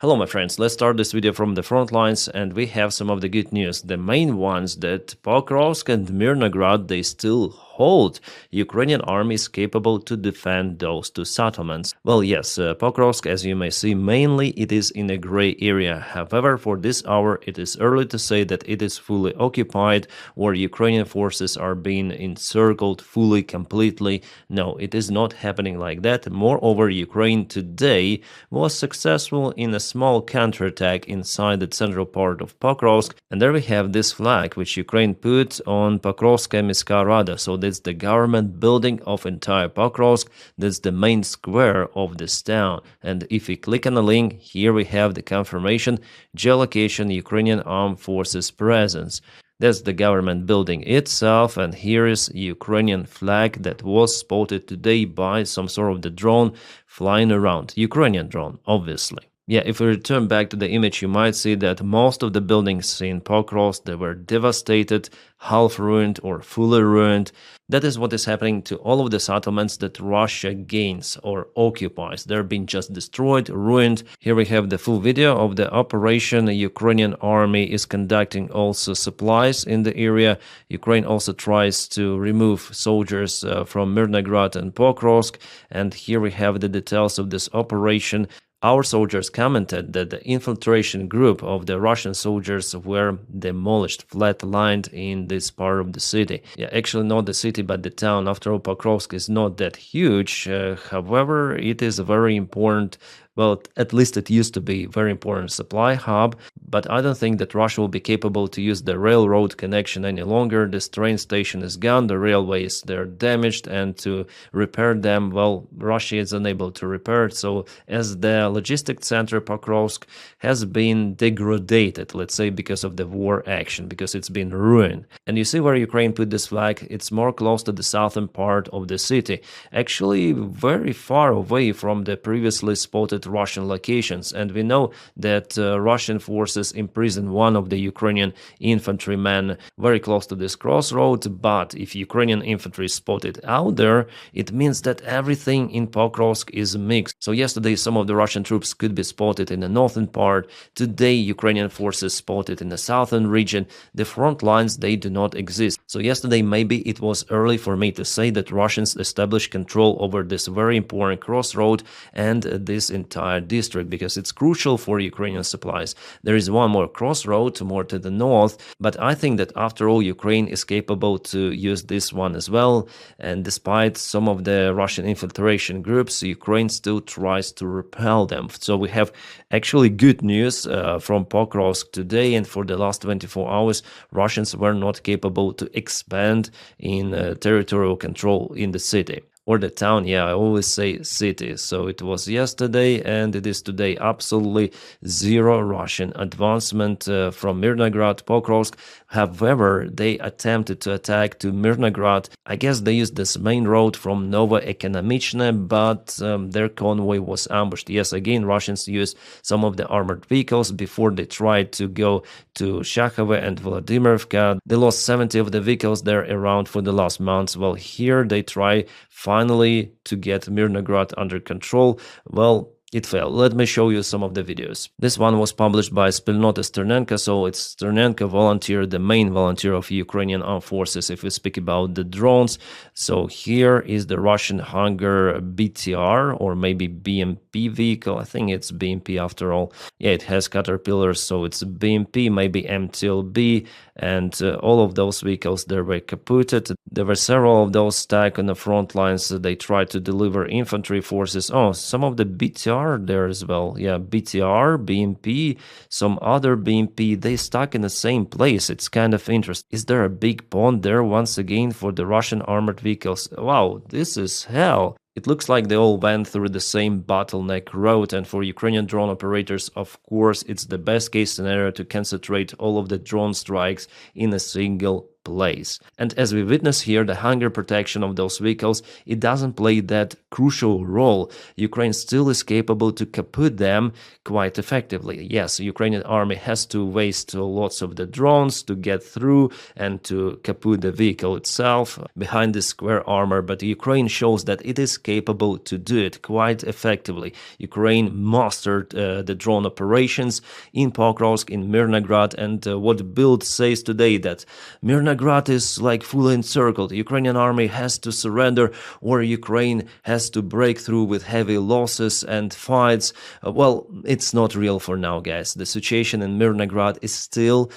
Hello my friends, let's start this video from the front lines and we have some of the good news. The main ones that Pokrovsk and Mirnograd, they still hold. Ukrainian army is capable to defend those two settlements. Well, yes, Pokrovsk, as you may see, mainly it is in a gray area. However, for this hour, it is early to say that it is fully occupied or Ukrainian forces are being encircled fully, completely. No, it is not happening like that. Moreover, Ukraine today was successful in a small counterattack inside the central part of Pokrovsk. And there we have this flag, which Ukraine put on Pokrovskaya Mieska Rada. So that's the government building of entire Pokrovsk. That's the main square of this town. And if we click on the link, here we have the confirmation, geolocation, Ukrainian Armed Forces presence. That's the government building itself, and here is Ukrainian flag that was spotted today by some sort of the drone flying around. Ukrainian drone, obviously. Yeah, if we return back to the image, you might see that most of the buildings in Pokrovsk, they were devastated, half ruined or fully ruined. That is what is happening to all of the settlements that Russia gains or occupies. They're being just destroyed, ruined. Here we have the full video of the operation. The Ukrainian army is conducting also supplies in the area. Ukraine also tries to remove soldiers from Mirnograd and Pokrovsk. And here we have the details of this operation. Our soldiers commented that the infiltration group of the Russian soldiers were demolished, flat-lined in this part of the city. Yeah, actually not the city, but the town. After all, Pokrovsk is not that huge. However, it is a very important, well, at least it used to be a very important supply hub, but I don't think that Russia will be capable to use the railroad connection any longer. This train station is gone, the railways, they're damaged, and to repair them, well, Russia is unable to repair it. So as the logistic center, Pokrovsk has been degraded, let's say, because of the war action, because it's been ruined. And you see where Ukraine put this flag? It's more close to the southern part of the city, actually very far away from the previously spotted Russian locations. And we know that Russian forces imprisoned one of the Ukrainian infantrymen very close to this crossroad. But if Ukrainian infantry is spotted out there, it means that everything in Pokrovsk is mixed. So yesterday some of the Russian troops could be spotted in the northern part. Today Ukrainian forces spotted in the southern region. The front lines, they do not exist. So yesterday maybe it was early for me to say that Russians established control over this very important crossroad and this entire district, because it's crucial for Ukrainian supplies. There is one more crossroad more to the north, but I think that after all Ukraine is capable to use this one as well. And despite some of the Russian infiltration groups, Ukraine still tries to repel them. So we have actually good news from Pokrovsk today, and for the last 24 hours Russians were not capable to expand in territorial control in the city. Or the town, yeah, I always say city. So it was yesterday and it is today absolutely zero Russian advancement from Mirnograd, Pokrovsk. However, they attempted to attack to Mirnograd. I guess they used this main road from Novoekonomichne, but their convoy was ambushed. Yes, again, Russians used some of the armored vehicles before they tried to go to Shakhove and Vladimirovka. They lost 70 of the vehicles there around for the last months. Well, here they try finally to get Mirnograd under control. Well, it failed. Let me show you some of the videos. This one was published by Spilnota Sternenko, so it's Sternenko volunteer, the main volunteer of Ukrainian armed forces, if we speak about the drones. So here is the Russian Hunger BTR, or maybe BMP vehicle. I think it's BMP after all. Yeah, it has caterpillars, so it's BMP, maybe MTLB, and all of those vehicles, they were caputed. There were several of those stuck on the front lines. They tried to deliver infantry forces. Oh, some of the BTR there as well. Yeah, BTR, BMP, some other BMP, they stuck in the same place. It's kind of interesting. Is there a big pond there once again for the Russian armored vehicles? Wow, this is hell. It looks like they all went through the same bottleneck road, and for Ukrainian drone operators, of course, it's the best case scenario to concentrate all of the drone strikes in a single place. And as we witness here, the hunger protection of those vehicles, it doesn't play that crucial role. Ukraine still is capable to kaput them quite effectively. Yes, the Ukrainian army has to waste lots of the drones to get through and to kaput the vehicle itself behind the square armor, but Ukraine shows that it is capable to do it quite effectively. Ukraine mastered the drone operations in Pokrovsk, in Mirnograd, and what Bild says today that Mirnograd is like fully encircled. The Ukrainian army has to surrender, or Ukraine has to break through with heavy losses and fights. Well, it's not real for now, guys. The situation in Mirnograd is still,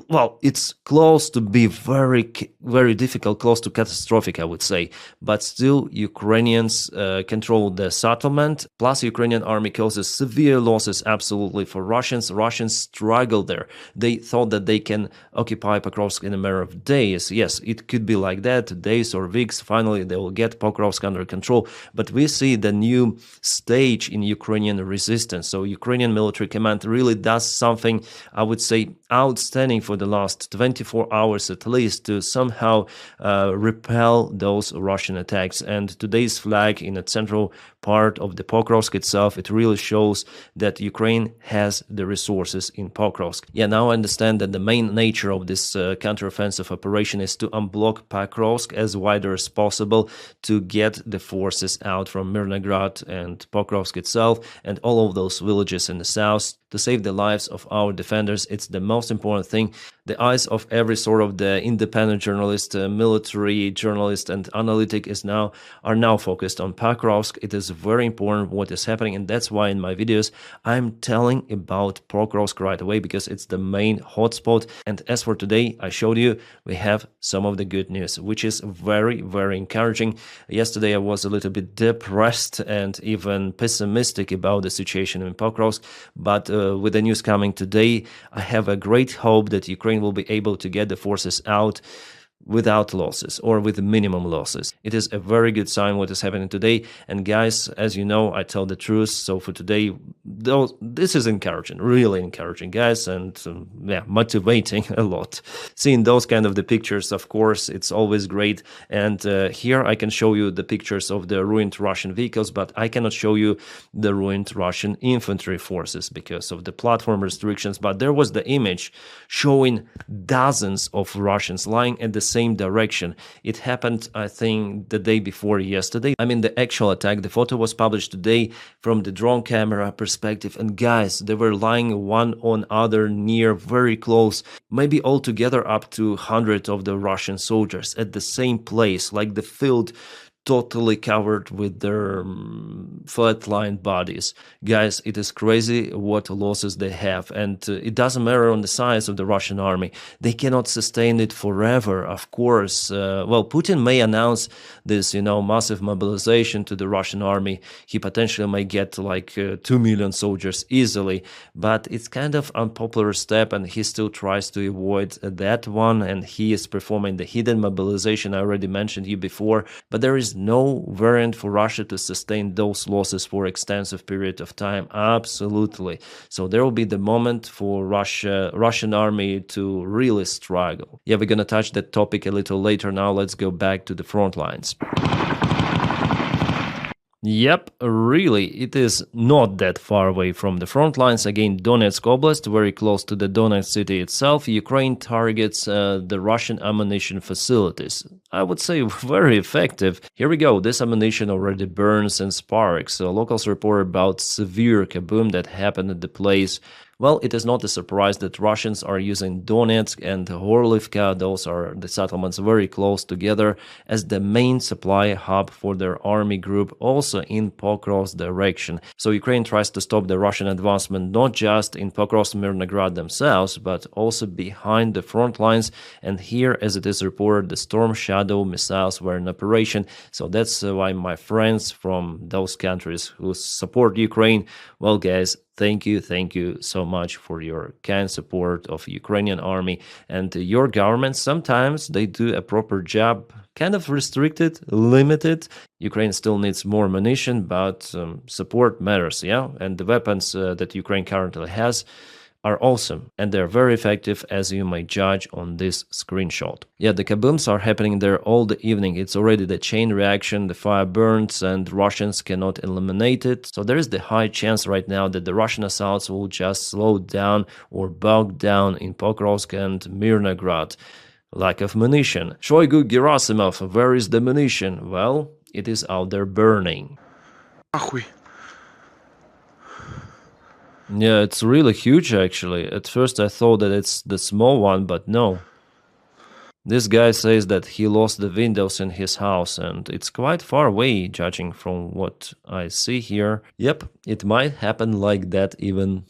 well, it's close to be very, very difficult, close to catastrophic, I would say. But still, Ukrainians control the settlement. Plus, Ukrainian army causes severe losses, absolutely, for Russians. Russians struggle there. They thought that they can occupy Pokrovsk in a matter of days. Yes, it could be like that, days or weeks. Finally, they will get Pokrovsk under control. But we see the new stage in Ukrainian resistance. So Ukrainian military command really does something, I would say, outstanding for the last 24 hours at least to somehow repel those Russian attacks. And today's flag in the central part of the Pokrovsk itself, it really shows that Ukraine has the resources in Pokrovsk. Yeah, now I understand that the main nature of this counteroffensive operation is to unblock Pokrovsk as wider as possible to get the forces out from Mirnograd and Pokrovsk itself and all of those villages in the south to save the lives of our defenders. It's the most important thing. The eyes of every sort of the independent journalist, military journalist and analytic are now focused on Pokrovsk. It is very important what is happening, and that's why in my videos I'm telling about Pokrovsk right away, because it's the main hotspot. And as for today, I showed you we have some of the good news, which is very, very encouraging. Yesterday I was a little bit depressed and even pessimistic about the situation in Pokrovsk, but with the news coming today, I have a great hope that Ukraine will be able to get the forces out without losses or with minimum losses. It is a very good sign what is happening today. And guys, as you know, I tell the truth. So for today, this is encouraging, really encouraging, guys, and yeah, motivating a lot. Seeing those kind of the pictures, of course, it's always great. And here I can show you the pictures of the ruined Russian vehicles, but I cannot show you the ruined Russian infantry forces because of the platform restrictions. But there was the image showing dozens of Russians lying at the same direction. It happened, I think, the day before yesterday. I mean, the actual attack, the photo was published today from the drone camera perspective. And guys, they were lying one on other near, very close, maybe altogether up to 100 of the Russian soldiers at the same place, like the field totally covered with their flatlined bodies. Guys, it is crazy what losses they have, and it doesn't matter on the size of the Russian army. They cannot sustain it forever, of course. Well, Putin may announce this, massive mobilization to the Russian army. He potentially may get like 2 million soldiers easily, but it's kind of unpopular step, and he still tries to avoid that one, and he is performing the hidden mobilization I already mentioned you before, but there is no variant for Russia to sustain those losses for extensive period of time. Absolutely. So there will be the moment for Russian army to really struggle. Yeah, we're gonna touch that topic a little later. Now let's go back to the front lines. Yep, really, it is not that far away from the front lines. Again, Donetsk Oblast, very close to the Donetsk city itself. Ukraine targets the Russian ammunition facilities. I would say very effective. Here we go. This ammunition already burns and sparks. Locals report about severe kaboom that happened at the place. Well, it is not a surprise that Russians are using Donetsk and Horlivka, those are the settlements very close together, as the main supply hub for their army group, also in Pokrovsk direction. So Ukraine tries to stop the Russian advancement not just in Pokrovsk and Mirnograd themselves, but also behind the front lines. And here, as it is reported, the Storm Shadow missiles were in operation. So that's why my friends from those countries who support Ukraine, well, guys, thank you so much for your kind support of Ukrainian army and your government. Sometimes they do a proper job, kind of restricted, limited. Ukraine still needs more ammunition, but support matters, yeah? And the weapons that Ukraine currently has, are awesome, and they're very effective, as you may judge on this screenshot. Yeah, the kabooms are happening there all the evening. It's already the chain reaction, the fire burns, and Russians cannot eliminate it. So there is the high chance right now that the Russian assaults will just slow down or bog down in Pokrovsk and Mirnograd. Lack of munition. Shoigu Gerasimov, where is the munition? Well, it is out there burning. Нахуй. Yeah, it's really huge actually. At first I thought that it's the small one, but no. This guy says that he lost the windows in his house, and it's quite far away, judging from what I see here. Yep, it might happen like that even.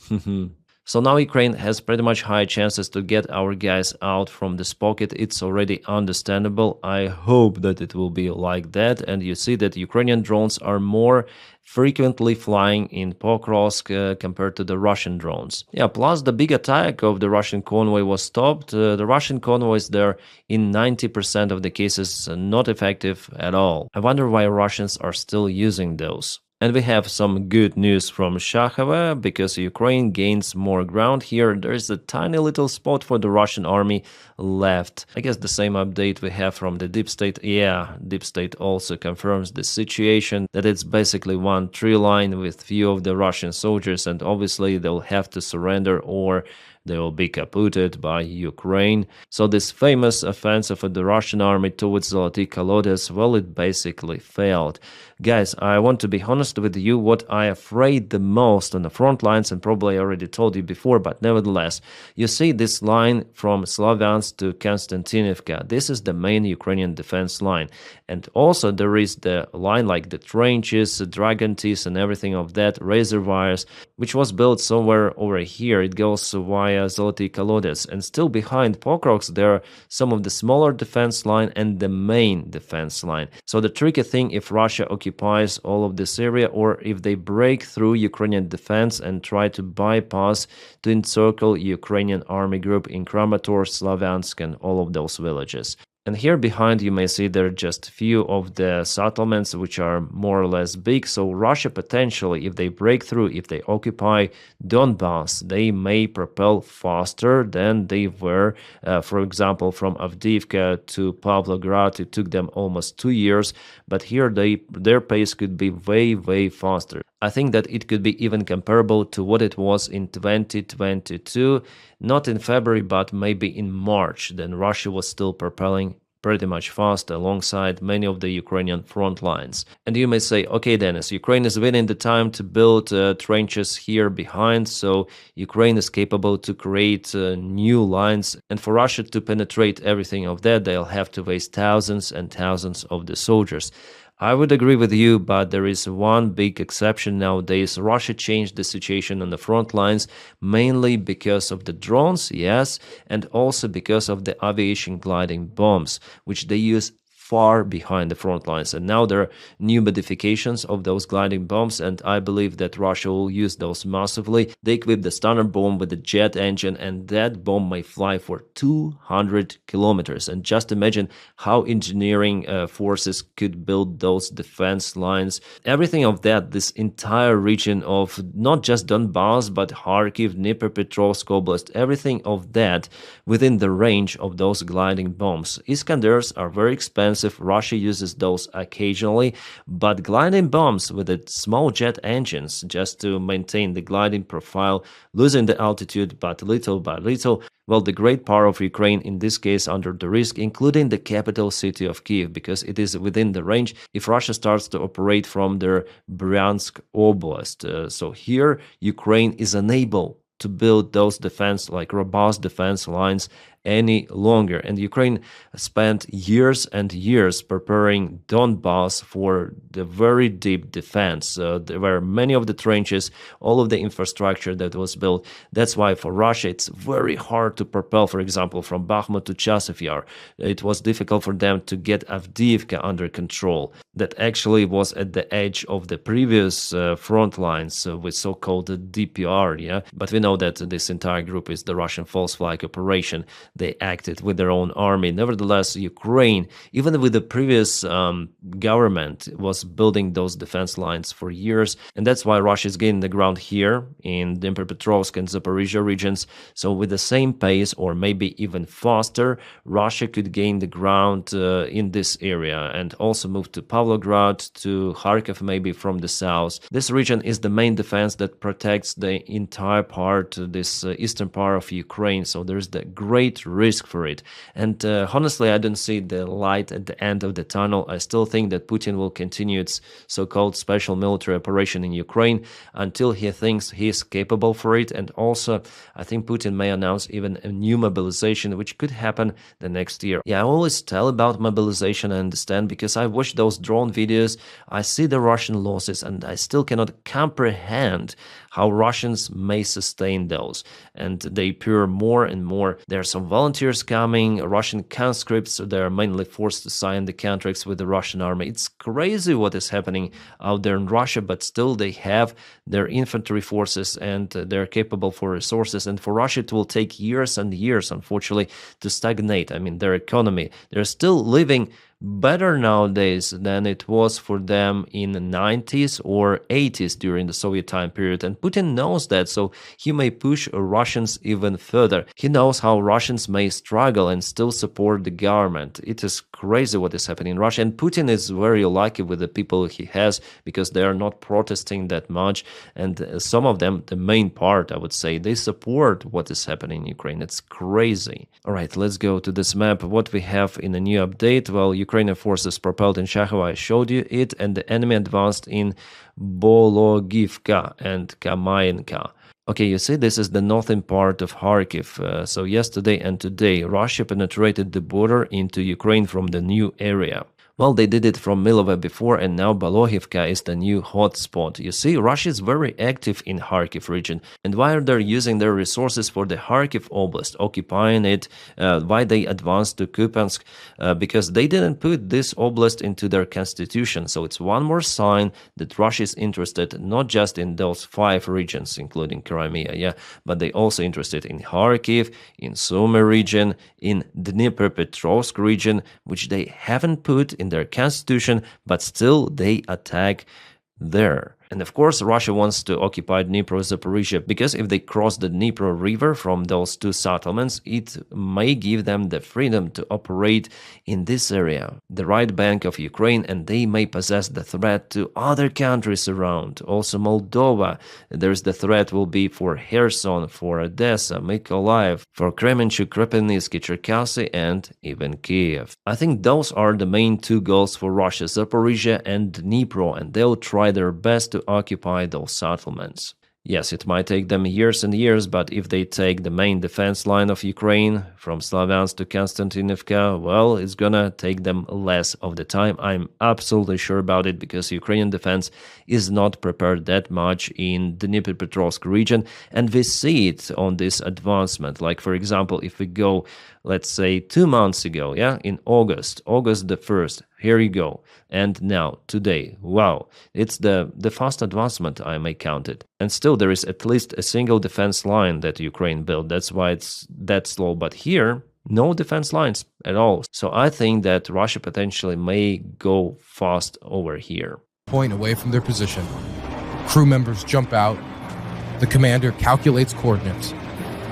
So now Ukraine has pretty much high chances to get our guys out from this pocket. It's already understandable. I hope that it will be like that. And you see that Ukrainian drones are more frequently flying in Pokrovsk compared to the Russian drones. Yeah, plus the big attack of the Russian convoy was stopped. The Russian convoys there in 90% of the cases not effective at all. I wonder why Russians are still using those. And we have some good news from Shakhova, because Ukraine gains more ground here. There is a tiny little spot for the Russian army left. I guess the same update we have from the Deep State. Yeah, Deep State also confirms the situation, that it's basically one tree line with few of the Russian soldiers, and obviously they'll have to surrender or they will be kaputted by Ukraine. So this famous offensive of the Russian army towards Zoloty Kolodets, well, it basically failed. Guys, I want to be honest with you, what I afraid the most on the front lines, and probably I already told you before, but nevertheless, you see this line from Slavyansk to Konstantinivka. This is the main Ukrainian defense line. And also there is the line like the trenches, the dragon teeth and everything of that, reservoirs, which was built somewhere over here. It goes via Zoloty Kolodets. And still behind Pokrovsk, there are some of the smaller defense line and the main defense line. So the tricky thing, if Russia occupies all of this area, or if they break through Ukrainian defense and try to bypass to encircle Ukrainian army group in Kramatorsk, Slavyansk and all of those villages. And here behind you may see there are just few of the settlements which are more or less big. So Russia potentially, if they break through, if they occupy Donbass, they may propel faster than they were. For example, from Avdiivka to Pavlograd, it took them almost 2 years. But here their pace could be way, way faster. I think that it could be even comparable to what it was in 2022, not in February, but maybe in March. Then Russia was still propelling pretty much fast alongside many of the Ukrainian front lines. And you may say, okay, Dennis, Ukraine is winning the time to build trenches here behind, so Ukraine is capable to create new lines. And for Russia to penetrate everything of that, they'll have to waste thousands and thousands of the soldiers. I would agree with you, but there is one big exception nowadays. Russia changed the situation on the front lines, mainly because of the drones, yes, and also because of the aviation gliding bombs, which they use far behind the front lines. And now there are new modifications of those gliding bombs, and I believe that Russia will use those massively. They equip the Stunner bomb with a jet engine, and that bomb may fly for 200 kilometers. And just imagine how engineering forces could build those defense lines. Everything of that, this entire region of not just Donbass, but Kharkiv, Dnipropetrovsk Oblast, everything of that within the range of those gliding bombs. Iskanders are very expensive. Russia uses those occasionally, but gliding bombs with the small jet engines just to maintain the gliding profile, losing the altitude but little by little. Well, the great power of Ukraine in this case under the risk, including the capital city of Kiev, because it is within the range if Russia starts to operate from their Bryansk Oblast. So here Ukraine is unable to build those robust defense lines any longer. And Ukraine spent years and years preparing Donbass for the very deep defense. There were many of the trenches, all of the infrastructure that was built. That's why for Russia it's very hard to propel, for example, from Bakhmut to Chasiv Yar. It was difficult for them to get Avdiivka under control. That actually was at the edge of the previous front lines with so-called DPR, yeah? But we know that this entire group is the Russian false flag operation. they acted with their own army. Nevertheless, Ukraine, even with the previous government, was building those defense lines for years, and that's why Russia is gaining the ground here in Dnipropetrovsk and Zaporizhia regions. So with the same pace, or maybe even faster, Russia could gain the ground in this area and also move to Pavlograd, to Kharkiv, maybe from the south. This region is the main defense that protects the entire part, this eastern part of Ukraine, so there's the great risk for it. And honestly, I don't see the light at the end of the tunnel. I still think that Putin will continue its so-called special military operation in Ukraine until he thinks he is capable for it. And also, I think Putin may announce even a new mobilization, which could happen the next year. Yeah, I always tell about mobilization, I understand, because I watched those drone videos, I see the Russian losses, and I still cannot comprehend how Russians may sustain those. And they appear more and more. There are some volunteers coming, Russian conscripts, they are mainly forced to sign the contracts with the Russian army. It's crazy what is happening out there in Russia, but still they have their infantry forces and they're capable for resources. And for Russia, it will take years and years, unfortunately, to stagnate. I mean, their economy, they're still living better nowadays than it was for them in the 90s or 80s during the Soviet time period. And Putin knows that, so he may push Russians even further. He knows how Russians may struggle and still support the government. It is crazy what is happening in Russia. And Putin is very lucky with the people he has, because they are not protesting that much. And some of them, the main part, I would say, they support what is happening in Ukraine. It's crazy. All right, let's go to this map. What we have in a new update? Well, Ukrainian forces propelled in Shakhova, I showed you it, and the enemy advanced in Bologivka and Kamainka. Okay, you see, this is the northern part of Kharkiv. So yesterday and today, Russia penetrated the border into Ukraine from the new area. Well, they did it from Milova before, and now Bologivka is the new hotspot. You see, Russia is very active in Kharkiv region. And why are they using their resources for the Kharkiv Oblast, occupying it? Why they advanced to Kupiansk? Because they didn't put this oblast into their constitution. So it's one more sign that Russia is interested not just in those 5 regions, including Crimea, yeah, but they also interested in Kharkiv, in Sumy region, in Dnipropetrovsk region, which they haven't put in their constitution, but still they attack there. And of course, Russia wants to occupy Dnipro, Zaporizhia, because if they cross the Dnipro River from those 2 settlements, it may give them the freedom to operate in this area, the right bank of Ukraine, and they may possess the threat to other countries around. Also Moldova, there's the threat will be for Kherson, for Odessa, Mykolaiv, for Kremenchuk, Kropyvnytsky, Cherkasy, and even Kiev. I think those are the main 2 goals for Russia, Zaporizhia and Dnipro, and they'll try their best to occupy those settlements. Yes, it might take them years and years, but if they take the main defense line of Ukraine from Slavyansk to Konstantinivka, well, it's gonna take them less of the time. I'm absolutely sure about it, because Ukrainian defense is not prepared that much in the Dnipropetrovsk region, and we see it on this advancement. Like, for example, if we go, let's say 2 months ago, yeah, in August the 1st, here you go. And now, today, wow, it's the fast advancement, I may count it. And still there is at least a single defense line that Ukraine built. That's why it's that slow. But here, no defense lines at all. So I think that Russia potentially may go fast over here. Point away from their position. Crew members jump out. The commander calculates coordinates.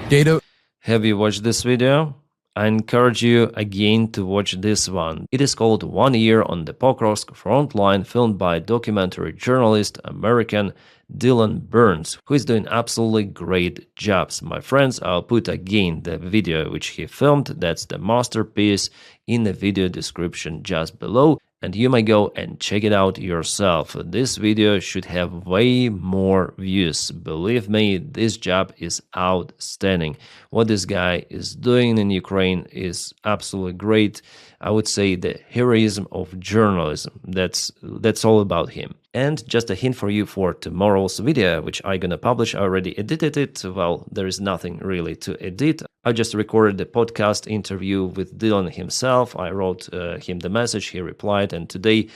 Data. Have you watched this video? I encourage you again to watch this one. It is called 1 Year on the Pokrovsk Front Line, filmed by documentary journalist American Dylan Burns, who is doing absolutely great jobs. My friends, I'll put again the video which he filmed, that's the masterpiece, in the video description just below, and you may go and check it out yourself. This video should have way more views. Believe me, this job is outstanding. What this guy is doing in Ukraine is absolutely great. I would say the heroism of journalism. That's all about him. And just a hint for you for tomorrow's video, which I'm gonna publish. I already edited it. Well, there is nothing really to edit. I just recorded the podcast interview with Dylan himself. I wrote him the message, he replied, and today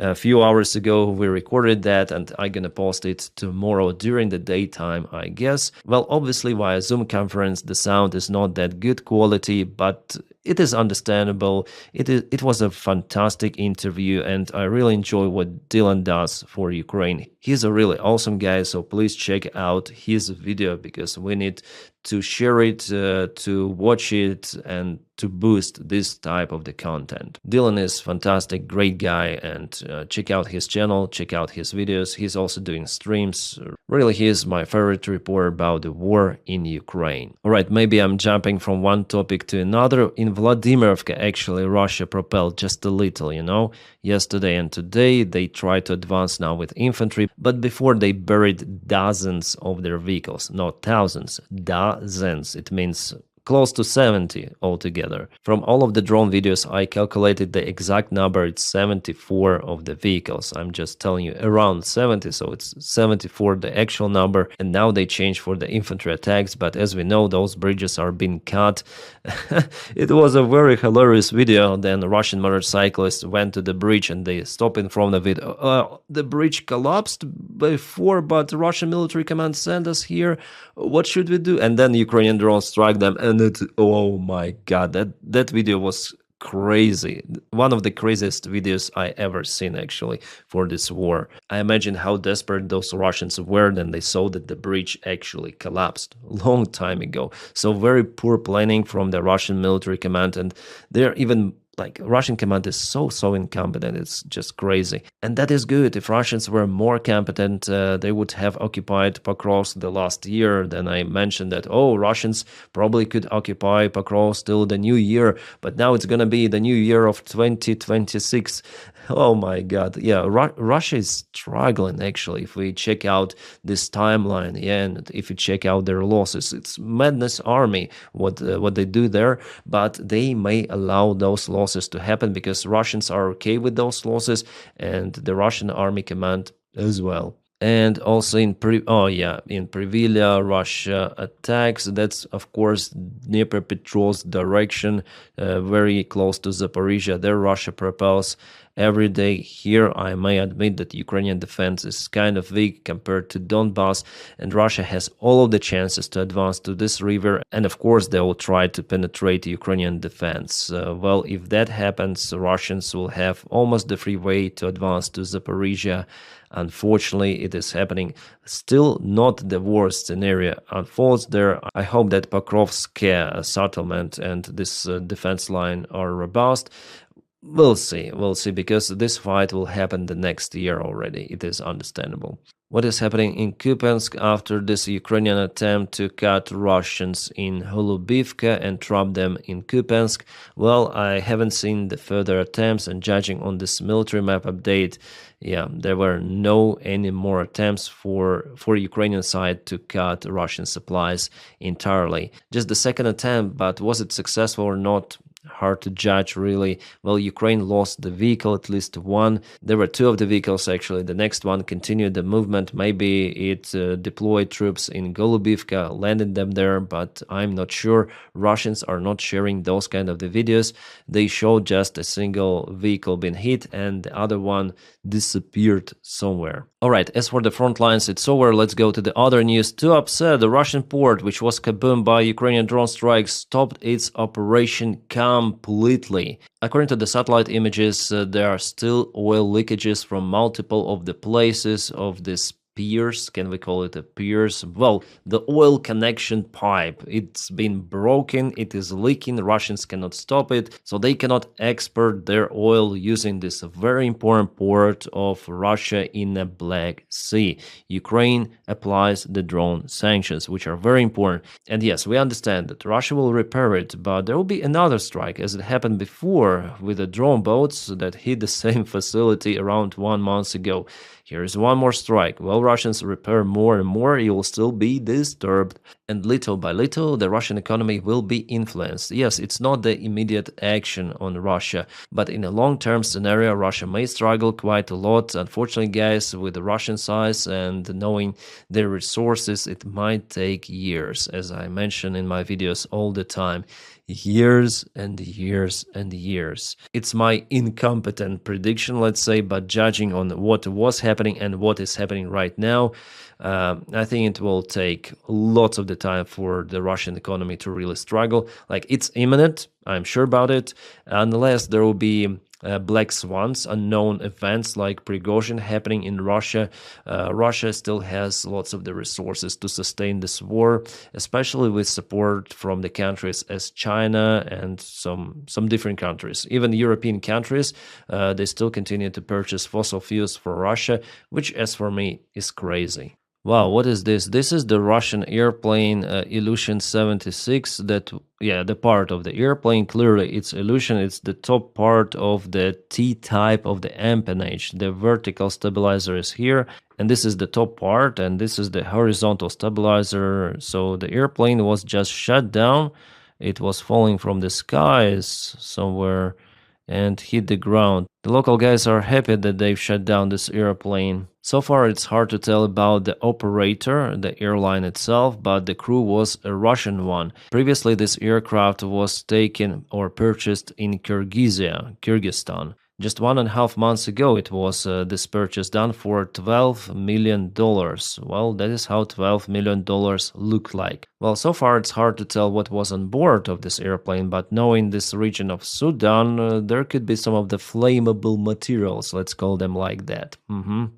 A few hours ago we recorded that, and I'm gonna post it tomorrow during the daytime, I guess. Well, obviously via Zoom conference the sound is not that good quality, but it is understandable. It was a fantastic interview, and I really enjoy what Dylan does for Ukraine. He's a really awesome guy, so please check out his video because we need to share it, to watch it, and to boost this type of the content. Dylan is fantastic, great guy, and check out his channel, check out his videos. He's also doing streams. Really, he is my favorite reporter about the war in Ukraine. Alright, maybe I'm jumping from one topic to another. In Vladimirovka, actually, Russia propelled just a little, you know. Yesterday and today, they tried to advance now with infantry, but before they buried dozens of their vehicles, not thousands, dozens. It means close to 70 altogether. From all of the drone videos, I calculated the exact number. It's 74 of the vehicles. I'm just telling you around 70, so it's 74 the actual number. And now they changed for the infantry attacks, but as we know, those bridges are being cut. It was a very hilarious video. Then Russian motorcyclists went to the bridge and they stopped in front of it. The bridge collapsed before, but Russian military command sent us here. What should we do? And then Ukrainian drones struck them, and oh my god, that video was crazy. One of the craziest videos I ever seen actually for this war. I imagine how desperate those Russians were when they saw that the bridge actually collapsed long time ago. So very poor planning from the Russian military command, and they're even like Russian command is so incompetent. It's just crazy. And that is good. If Russians were more competent, they would have occupied Pokrovsk the last year. Then I mentioned that, oh, Russians probably could occupy Pokrovsk till the new year, but now it's gonna be the new year of 2026. Oh my god. Yeah, Russia is struggling actually. If we check out this timeline, yeah, and if you check out their losses, it's madness army what they do there, but they may allow those losses to happen because Russians are okay with those losses and the Russian army command as well. And also in Privilia, Russia attacks. That's of course Dnipropetrovsk direction, very close to Zaporizhia. There Russia propels every day. Here I may admit that Ukrainian defense is kind of weak compared to Donbass, and Russia has all of the chances to advance to this river, and of course they will try to penetrate Ukrainian defense. Well, if that happens, Russians will have almost the free way to advance to Zaporizhia. Unfortunately, it is happening. Still not the worst scenario unfolds there. I hope that Pokrovsk settlement and this defense line are robust. We'll see, because this fight will happen the next year already. It is understandable. What is happening in Kupiansk after this Ukrainian attempt to cut Russians in Holubivka and trap them in Kupiansk? Well, I haven't seen the further attempts, and judging on this military map update, yeah, there were no any more attempts for Ukrainian side to cut Russian supplies entirely. Just the second attempt, but was it successful or not? Hard to judge, really. Well, Ukraine lost the vehicle, at least one. There were two of the vehicles, actually. The next one continued the movement. Maybe it deployed troops in Golubivka, landed them there, but I'm not sure. Russians are not sharing those kind of the videos. They show just a single vehicle being hit and the other one disappeared somewhere. Alright, as for the front lines, it's over. Let's go to the other news. To upset, the Russian port, which was kaboomed by Ukrainian drone strikes, stopped its operation completely. According to the satellite images, there are still oil leakages from multiple of the places of this piers. Can we call it a piers? Well, the oil connection pipe, it's been broken, it is leaking. Russians cannot stop it, so they cannot export their oil using this very important port of Russia in the Black Sea. Ukraine applies the drone sanctions, which are very important. And yes, we understand that Russia will repair it, but there will be another strike, as it happened before with the drone boats that hit the same facility around 1 month ago. Here is one more strike. While Russians repair more and more, you will still be disturbed. And little by little, the Russian economy will be influenced. Yes, it's not the immediate action on Russia, but in a long-term scenario, Russia may struggle quite a lot. Unfortunately, guys, with the Russian size and knowing their resources, it might take years, as I mention in my videos all the time. years and years and years. It's my incompetent prediction, let's say, but judging on what was happening and what is happening right now, I think it will take lots of the time for the Russian economy to really struggle. Like, it's imminent, I'm sure about it, unless there will be black swans, unknown events like Prigozhin happening in Russia. Russia still has lots of the resources to sustain this war, especially with support from the countries as China and some different countries. Even European countries, they still continue to purchase fossil fuels for Russia, which, as for me, is crazy. Wow, what is this? This is the Russian airplane Ilyushin 76. The part of the airplane, clearly it's Ilyushin. It's the top part of the T-type of the empennage. The vertical stabilizer is here, and this is the top part, and this is the horizontal stabilizer. So the airplane was just shut down. It was falling from the skies somewhere and hit the ground. The local guys are happy that they've shut down this airplane. So far, it's hard to tell about the operator, the airline itself, but the crew was a Russian one. Previously, this aircraft was taken or purchased in Kyrgyzstan. Just 1.5 months ago, it was this purchase done for $12 million. Well, that is how $12 million look like. Well, so far it's hard to tell what was on board of this airplane, but knowing this region of Sudan, there could be some of the flammable materials, let's call them like that.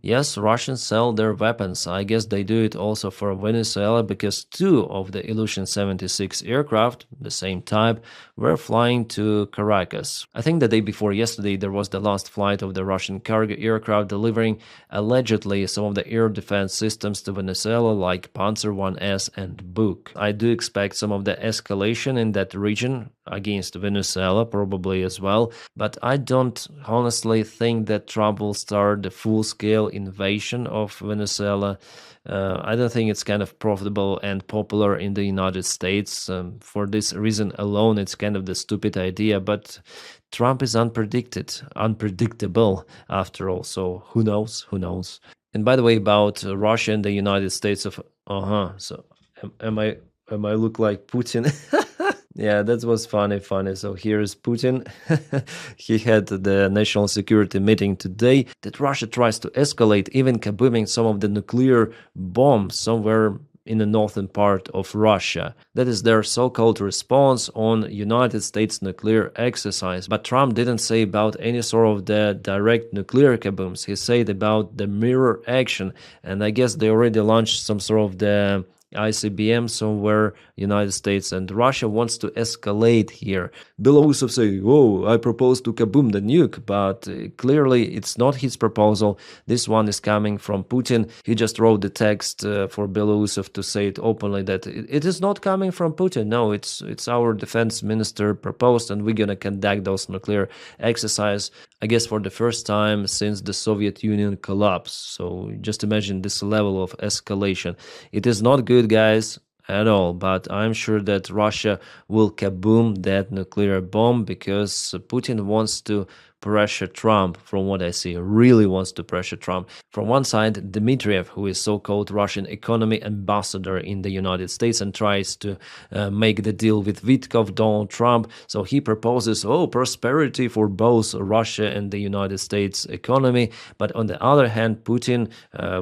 Yes, Russians sell their weapons. I guess they do it also for Venezuela, because 2 of the Ilyushin 76 aircraft, the same type, were flying to Caracas. I think the day before yesterday there was the last flight of the Russian cargo aircraft delivering allegedly some of the air defense systems to Venezuela like Panzer 1S and Buk. I do expect some of the escalation in that region against Venezuela probably as well, but I don't honestly think that Trump will start the full-scale invasion of Venezuela. I don't think it's kind of profitable and popular in the United States. For this reason alone, it's kind of the stupid idea, but Trump is unpredictable after all, so who knows? And by the way, about Russia and the United States of, so am I look like Putin? Yeah, that was funny. So here's Putin. He had the national security meeting today that Russia tries to escalate, even kabooming some of the nuclear bombs somewhere in the northern part of Russia. That is their so-called response on United States nuclear exercise. But Trump didn't say about any sort of the direct nuclear kabooms. He said about the mirror action, and I guess they already launched some sort of the ICBM somewhere. United States and Russia wants to escalate here. Belousov say, "Oh, I propose to kaboom the nuke," but clearly it's not his proposal. This one is coming from Putin. He just wrote the text for Belousov to say it openly that it is not coming from Putin. No, it's our defense minister proposed, and we're gonna conduct those nuclear exercises, I guess, for the first time since the Soviet Union collapsed. So just imagine this level of escalation. It is not good, guys, at all, but I'm sure that Russia will kaboom that nuclear bomb because Putin wants to pressure Trump, from what I see, really wants to pressure Trump. From one side, Dmitriev, who is so-called Russian economy ambassador in the United States and tries to make the deal with Vitkov, Donald Trump. So he proposes, prosperity for both Russia and the United States economy. But on the other hand, Putin,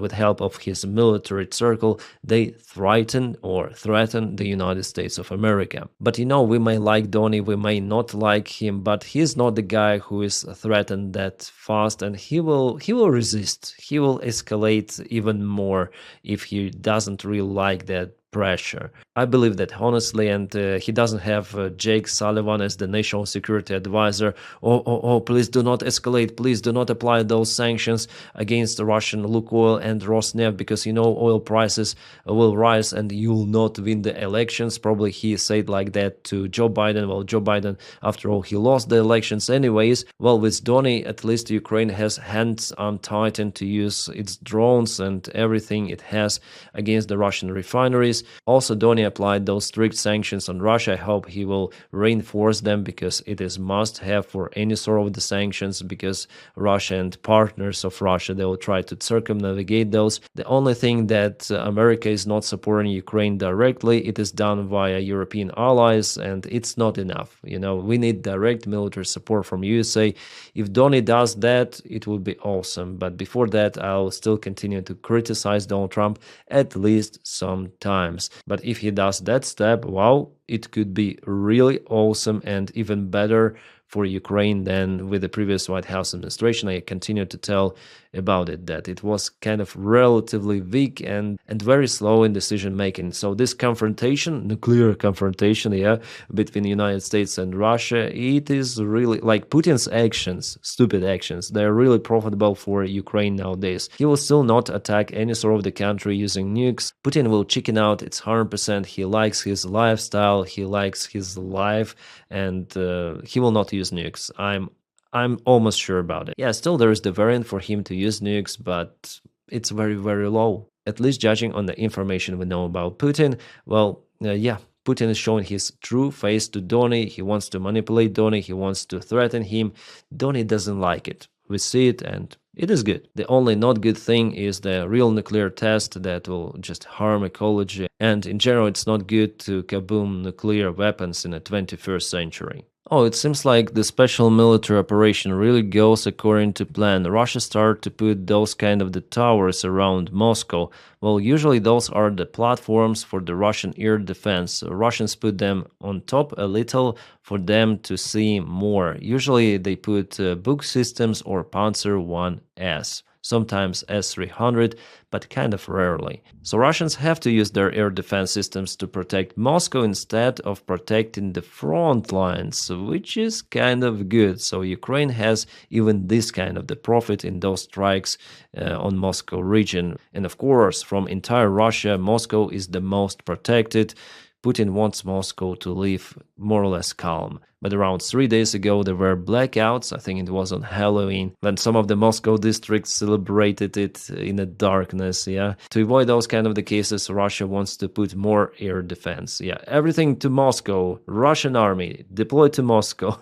with help of his military circle, they threaten the United States of America. But we may like Donny, we may not like him, but he's not the guy who is threatened that fast, and he will resist. He will escalate even more if he doesn't really like that pressure. I believe that honestly, and he doesn't have Jake Sullivan as the national security advisor. Please do not escalate. Please do not apply those sanctions against the Russian Lukoil and Rosneft because oil prices will rise and you will not win the elections. Probably he said like that to Joe Biden. Well, Joe Biden, after all, he lost the elections anyways. Well, with Donny, at least Ukraine has hands untightened to use its drones and everything it has against the Russian refineries. this. Also, Donny applied those strict sanctions on Russia. I hope he will reinforce them because it is must-have for any sort of the sanctions, because Russia and partners of Russia, they will try to circumnavigate those. The only thing that America is not supporting Ukraine directly, it is done via European allies, and it's not enough. We need direct military support from USA. If Donny does that, it would be awesome. But before that, I'll still continue to criticize Donald Trump at least sometimes. But if he does that step, wow, it could be really awesome and even better for Ukraine than with the previous White House administration. I continue to tell about it, that it was kind of relatively weak and very slow in decision making. So this confrontation, nuclear confrontation, between the United States and Russia, it is really like Putin's actions, stupid actions. They're really profitable for Ukraine nowadays. He will still not attack any sort of the country using nukes. Putin will chicken out, it's 100%. He likes his lifestyle, he likes his life, and he will not use nukes. I'm almost sure about it. Yeah, still there is the variant for him to use nukes, but it's very, very low. At least judging on the information we know about Putin, well, Putin is showing his true face to Donny. He wants to manipulate Donny. He wants to threaten him. Donny doesn't like it. We see it, and it is good. The only not good thing is the real nuclear test that will just harm ecology. And in general, it's not good to kaboom nuclear weapons in the 21st century. Oh, it seems like the special military operation really goes according to plan. Russia started to put those kind of the towers around Moscow. Well, usually those are the platforms for the Russian air defense. Russians put them on top a little for them to see more. Usually they put Buk systems or Panzer 1S. Sometimes S-300, but kind of rarely. So Russians have to use their air defense systems to protect Moscow instead of protecting the front lines, which is kind of good. So Ukraine has even this kind of the profit in those strikes on Moscow region. And of course, from entire Russia, Moscow is the most protected. Putin wants Moscow to live more or less calm. But around 3 days ago, there were blackouts. I think it was on Halloween, when some of the Moscow districts celebrated it in the darkness, To avoid those kind of the cases, Russia wants to put more air defense. Everything to Moscow. Russian army deployed to Moscow,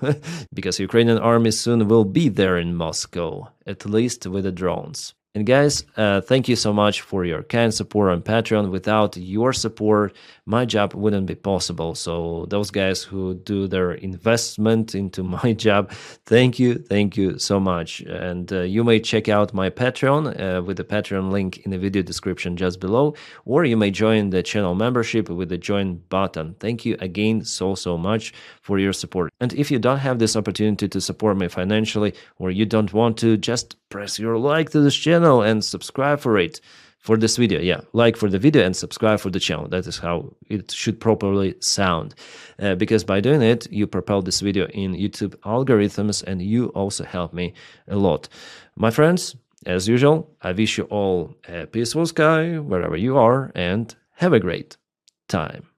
because Ukrainian army soon will be there in Moscow, at least with the drones. And guys, thank you so much for your kind support on Patreon. Without your support, my job wouldn't be possible. So those guys who do their investment into my job, thank you so much. And you may check out my Patreon with the Patreon link in the video description just below, or you may join the channel membership with the join button. Thank you again so much for your support. And if you don't have this opportunity to support me financially, or you don't want to, just press your like to this channel and subscribe for it. For this video, like for the video and subscribe for the channel. That is how it should properly sound. Because by doing it, you propel this video in YouTube algorithms, and you also help me a lot. My friends, as usual, I wish you all a peaceful sky wherever you are, and have a great time.